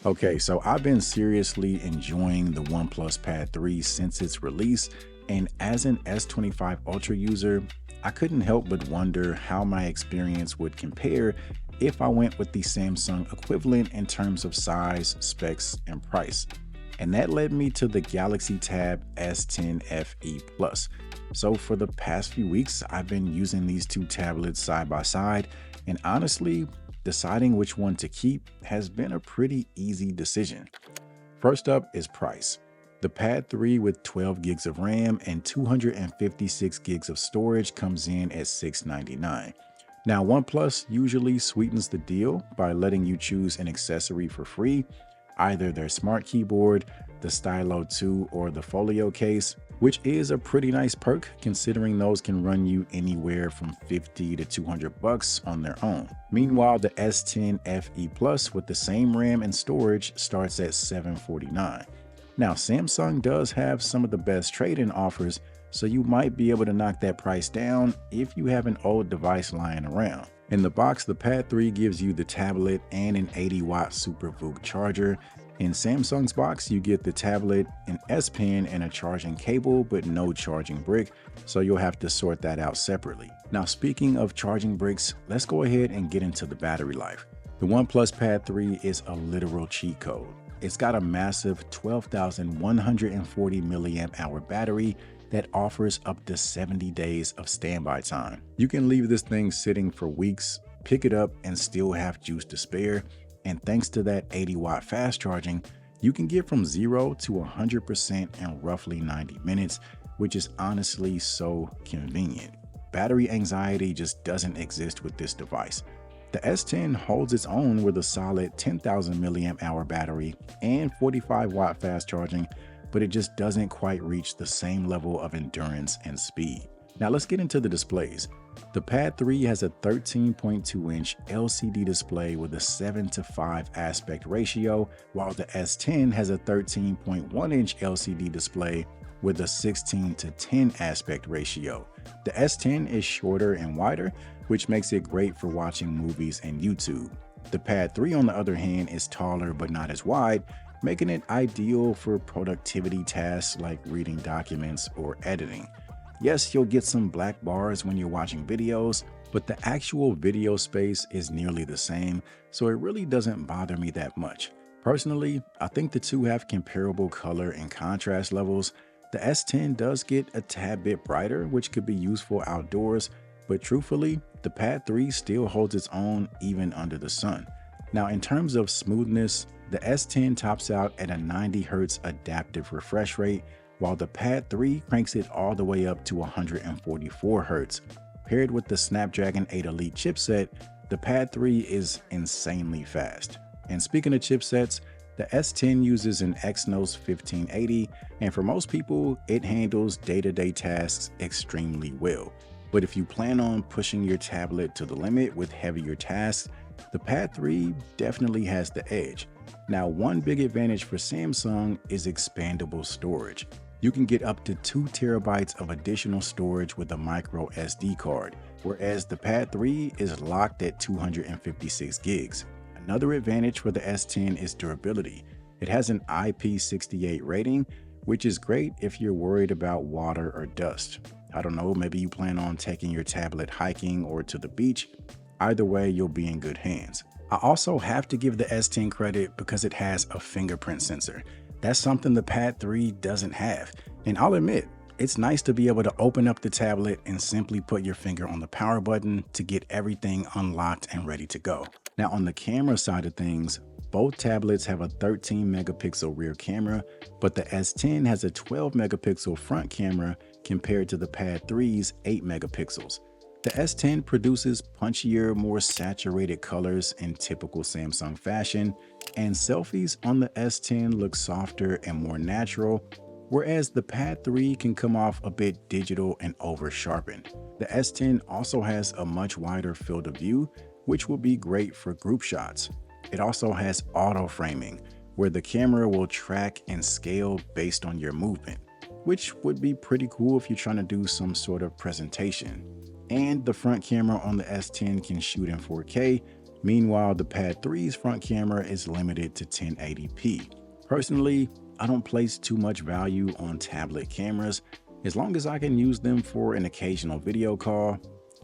Okay, so I've been seriously enjoying the OnePlus Pad 3 since its release, and as an S25 Ultra user, I couldn't help but wonder how my experience would compare if I went with the Samsung equivalent in terms of size, specs, and price. And that led me to the Galaxy Tab S10 FE Plus. So for the past few weeks, I've been using these two tablets side by side, and honestly, deciding which one to keep has been a pretty easy decision. First up is price. The Pad 3 with 12 gigs of RAM and 256 gigs of storage comes in at $699. Now, OnePlus usually sweetens the deal by letting you choose an accessory for free, either their smart keyboard, the Stylo 2, or the Folio case, which is a pretty nice perk considering those can run you anywhere from 50 to 200 bucks on their own. Meanwhile, the S10 FE Plus with the same RAM and storage starts at $749. Now, Samsung does have some of the best trade-in offers, so you might be able to knock that price down if you have an old device lying around. In the box, the Pad 3 gives you the tablet and an 80-watt Super VOOC charger. In Samsung's box, you get the tablet, an S Pen, and a charging cable, but no charging brick, so you'll have to sort that out separately. Now, speaking of charging bricks, let's go ahead and get into the battery life. The OnePlus Pad 3 is a literal cheat code. It's got a massive 12,140 milliamp hour battery that offers up to 70 days of standby time. You can leave this thing sitting for weeks, pick it up, and still have juice to spare. And thanks to that 80-watt fast charging, you can get from 0 to 100% in roughly 90 minutes, which is honestly so convenient. Battery anxiety just doesn't exist with this device. The S10 holds its own with a solid 10,000 milliamp hour battery and 45-watt fast charging, but it just doesn't quite reach the same level of endurance and speed. Now let's get into the displays. The Pad 3 has a 13.2-inch LCD display with a 7:5 aspect ratio, while the S10 has a 13.1-inch LCD display with a 16:10 aspect ratio. The S10 is shorter and wider, which makes it great for watching movies and YouTube. The Pad 3, on the other hand, is taller but not as wide, making it ideal for productivity tasks like reading documents or editing. Yes, you'll get some black bars when you're watching videos, but the actual video space is nearly the same, so it really doesn't bother me that much. Personally, I think the two have comparable color and contrast levels. The S10 does get a tad bit brighter, which could be useful outdoors, but truthfully, the Pad 3 still holds its own even under the sun. Now, in terms of smoothness, the S10 tops out at a 90 Hz adaptive refresh rate, while the Pad 3 cranks it all the way up to 144 Hz. Paired with the Snapdragon 8 Elite chipset, the Pad 3 is insanely fast. And speaking of chipsets, the S10 uses an Exynos 1580, and for most people, it handles day-to-day tasks extremely well. But if you plan on pushing your tablet to the limit with heavier tasks, the Pad 3 definitely has the edge. Now, one big advantage for Samsung is expandable storage. You can get up to 2 terabytes of additional storage with a micro SD card, whereas the Pad 3 is locked at 256 gigs. Another advantage for the S10 is durability. It has an IP68 rating, which is great if you're worried about water or dust. I don't know, maybe you plan on taking your tablet hiking or to the beach. Either way, you'll be in good hands. I also have to give the S10 credit because it has a fingerprint sensor. That's something the Pad 3 doesn't have. And I'll admit, it's nice to be able to open up the tablet and simply put your finger on the power button to get everything unlocked and ready to go. Now, on the camera side of things, both tablets have a 13 megapixel rear camera, but the S10 has a 12 megapixel front camera compared to the Pad 3's 8 megapixels. The S10 produces punchier, more saturated colors in typical Samsung fashion, and selfies on the S10 look softer and more natural, whereas the Pad 3 can come off a bit digital and over-sharpened. The S10 also has a much wider field of view, which will be great for group shots. It also has auto framing, where the camera will track and scale based on your movement, which would be pretty cool if you're trying to do some sort of presentation. And the front camera on the S10 can shoot in 4K, Meanwhile, the Pad 3's front camera is limited to 1080p. Personally, I don't place too much value on tablet cameras. As long as I can use them for an occasional video call,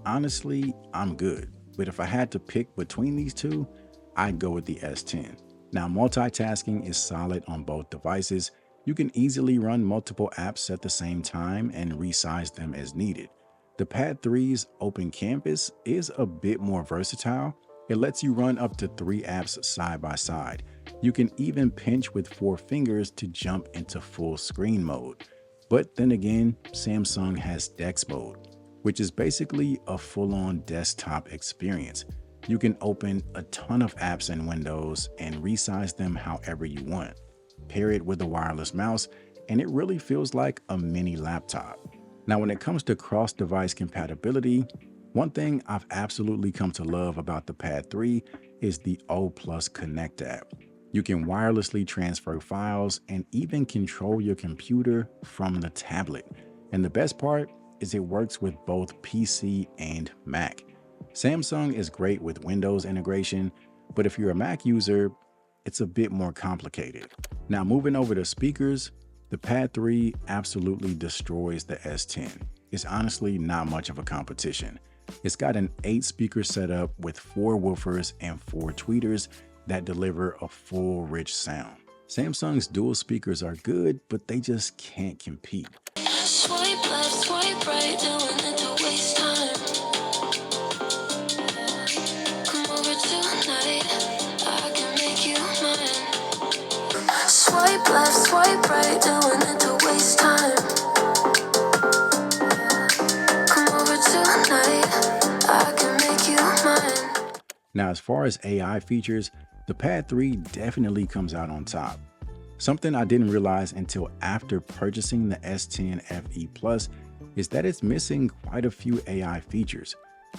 honestly, I'm good. But if I had to pick between these two, I'd go with the S10. Now, multitasking is solid on both devices. You can easily run multiple apps at the same time and resize them as needed. The Pad 3's open canvas is a bit more versatile. It lets you run up to 3 apps side by side. You can even pinch with 4 fingers to jump into full screen mode. But then again, Samsung has DeX mode, which is basically a full-on desktop experience. You can open a ton of apps and windows and resize them however you want. Pair it with a wireless mouse, and it really feels like a mini laptop. Now, when it comes to cross-device compatibility, one thing I've absolutely come to love about the Pad 3 is the OnePlus Connect app. You can wirelessly transfer files and even control your computer from the tablet. And the best part is it works with both PC and Mac. Samsung is great with Windows integration, but if you're a Mac user, it's a bit more complicated. Now, moving over to speakers, the Pad 3 absolutely destroys the S10. It's honestly not much of a competition. It's got an 8-speaker setup with 4 woofers and 4 tweeters that deliver a full rich sound. Samsung's dual speakers are good, but they just can't compete. Swipe left, swipe right, doing it to waste time. Come over tonight, I can make you mine. Swipe left, swipe right, doing it to waste time. Come over tonight, I can make you mine. Now, as far as AI features, the Pad 3 definitely comes out on top. Something I didn't realize until after purchasing the S10 FE Plus is that it's missing quite a few AI features.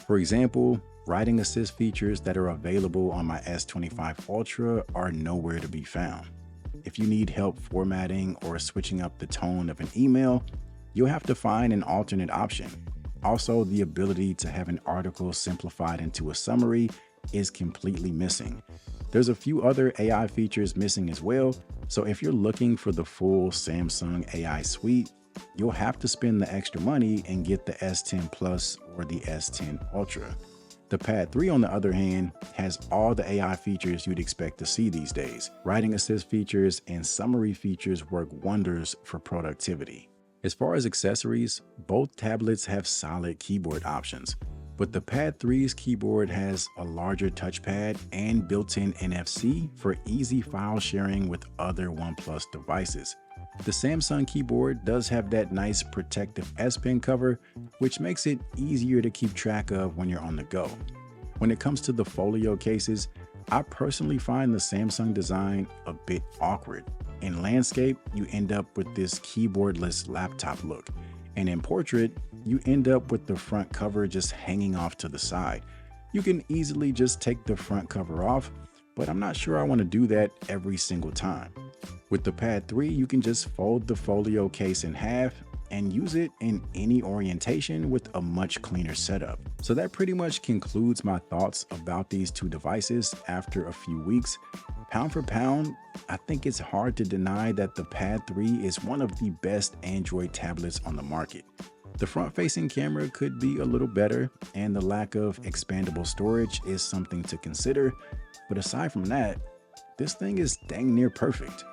For example, writing assist features that are available on my S25 Ultra are nowhere to be found. If you need help formatting or switching up the tone of an email, you'll have to find an alternate option. Also, the ability to have an article simplified into a summary is completely missing. There's a few other AI features missing as well, so if you're looking for the full Samsung AI suite, you'll have to spend the extra money and get the S10 Plus or the S10 Ultra. The Pad 3, on the other hand, has all the AI features you'd expect to see these days. Writing assist features and summary features work wonders for productivity. As far as accessories, both tablets have solid keyboard options, but the Pad 3's keyboard has a larger touchpad and built-in NFC for easy file sharing with other OnePlus devices. The Samsung keyboard does have that nice protective S Pen cover, which makes it easier to keep track of when you're on the go. When it comes to the folio cases, I personally find the Samsung design a bit awkward. In landscape, you end up with this keyboardless laptop look, and in portrait, you end up with the front cover just hanging off to the side. You can easily just take the front cover off, but I'm not sure I want to do that every single time. With the Pad 3, you can just fold the folio case in half and use it in any orientation with a much cleaner setup. So that pretty much concludes my thoughts about these two devices after a few weeks. Pound for pound, I think it's hard to deny that the Pad 3 is one of the best Android tablets on the market. The front-facing camera could be a little better, and the lack of expandable storage is something to consider, but aside from that, this thing is dang near perfect.